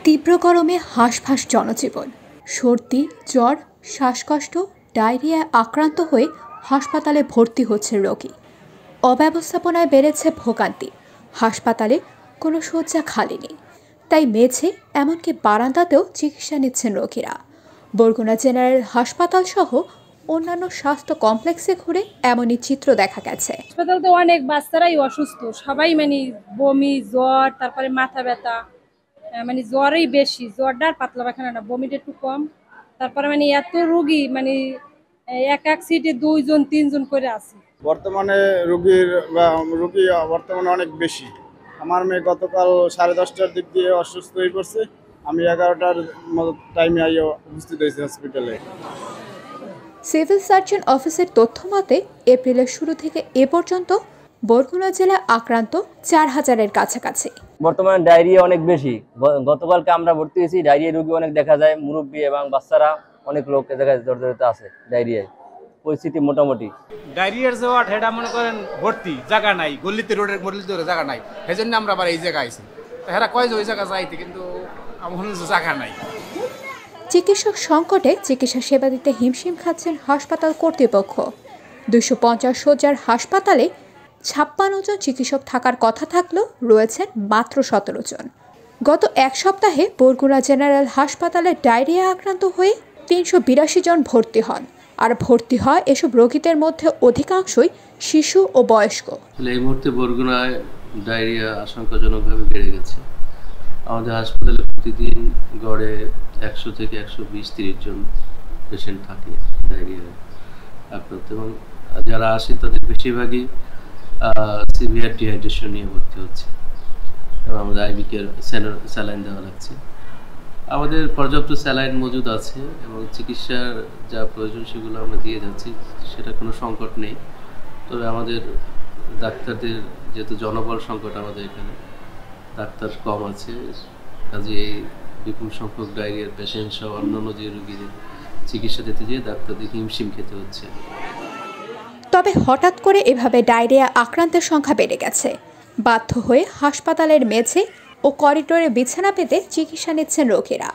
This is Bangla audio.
তীব্র গরমে হাঁসফাঁস জনজীবন। সর্দি, জ্বর, শ্বাসকষ্ট, ডায়রিয়ায় আক্রান্ত হয়ে হাসপাতালে ভর্তি হচ্ছে রোগী। অব্যবস্থাপনায় বেড়েছে ভোগান্তি। হাসপাতালে কোনো শয্যা খালি নেই, তাই মেঝে এমনকি বারান্দাতেও চিকিৎসা নিচ্ছেন রোগীরা। বরগুনা জেনারেল হাসপাতাল সহ অন্যান্য স্বাস্থ্য কমপ্লেক্সে ঘুরে এমনই চিত্র দেখা গেছে। হাসপাতাল তো অনেক বাচ্চারাই অসুস্থ, সবাই বমি, জ্বর, তারপরে মাথা ব্যথা, জ্বরই বেশি, জ্বরটা আর পাতলা পায়খানা না, বমিটা একটু কম। তারপরে এত রোগী এক এক সিটে 2 জন 3 জন করে আছে। বর্তমানে রোগী বর্তমানে অনেক বেশি। আমার মেয়ে গতকাল 10:30টার দিক দিয়ে অসুস্থ হয়ে পড়ছে। আমি 11টার টাইমে উপস্থিত হয়েছি হসপিটালে। সিভিল সার্জন অফিসের তথ্য মতে এপ্রিলের শুরু থেকে এ পর্যন্ত বরগুনা জেলায় আক্রান্ত 4000-এর কাছাকাছি। বর্তমানে ডায়রিয়া অনেক বেশি। গতকালকে আমরা ভর্তি হয়েছি, ডায়রিয়া রোগী অনেক দেখা যায়, মুরব্বী এবং বাচ্চারা অনেক লোক দেখা যায় জর্জরিত আছে ডায়রিয়ায়। পরিস্থিতি মোটামুটি ডায়রিয়ার যে ওয়ার্ড হেডা মনে করেন ভর্তি, জায়গা নাই, গলিতে রোডের গলিতে জায়গা নাই, সেজন্য আমরা আবার এই জায়গায় আইছি। হেরা কয় যে ওই জায়গা যাইতে, কিন্তু আমার জায়গা নাই। চিকিৎসক সংকটে চিকিৎসা সেবা দিতে হিমশিম খাচ্ছেন হাসপাতাল কর্তৃপক্ষ। 250 শয্যার হাসপাতালে 56 জন চিকিৎসক থাকার কথা থাকলেও রয়েছেন মাত্র 17 জন। গত এক সপ্তাহে বরগুনা জেনারেল হাসপাতালে ডায়রিয়া আক্রান্ত হয়ে 382 জন ভর্তি হন। আর ভর্তি হয় এসব রোগীদের মধ্যে অধিকাংশই শিশু ও বয়স্ক। এই মুহূর্তে বরগুনায় ডায়রিয়া আশঙ্কাজনকভাবে বেড়ে গেছে। আমাদের হাসপাতালে প্রতিদিন গড়ে 100 থেকে 120-30 জন পেশেন্ট থাকে ডায়রিয়া আক্রান্ত, এবং যারা আসে তাদের বেশিরভাগই সিভিয়ার ডিহাইড্রেশন নিয়ে ভর্তি হচ্ছে, এবং আমাদের আইভি কেয়ার স্যালাইন দেওয়া লাগছে। আমাদের পর্যাপ্ত স্যালাইন মজুদ আছে এবং চিকিৎসার যা প্রয়োজন সেগুলো আমরা দিয়ে যাচ্ছি, সেটা কোনো সংকট নেই। তবে আমাদের ডাক্তারদের যেহেতু জনবল সংকট, আমাদের এখানে ডাক্তার কম আছে, কাজে এই বিপুল সংখ্যক ডায়রিয়ার পেশেন্ট সহ অন্যান্য যে রোগীদের চিকিৎসা দিতে গিয়ে ডাক্তারদের হিমশিম খেতে হচ্ছে। তবে হঠাৎ করে এভাবে ডায়রিয়া আক্রান্তের সংখ্যা বেড়ে গেছে। বাধ্য হয়ে হাসপাতালের মেঝে ও করিডোরে বিছানা পেতে চিকিৎসা নিচ্ছেন রোগীরা।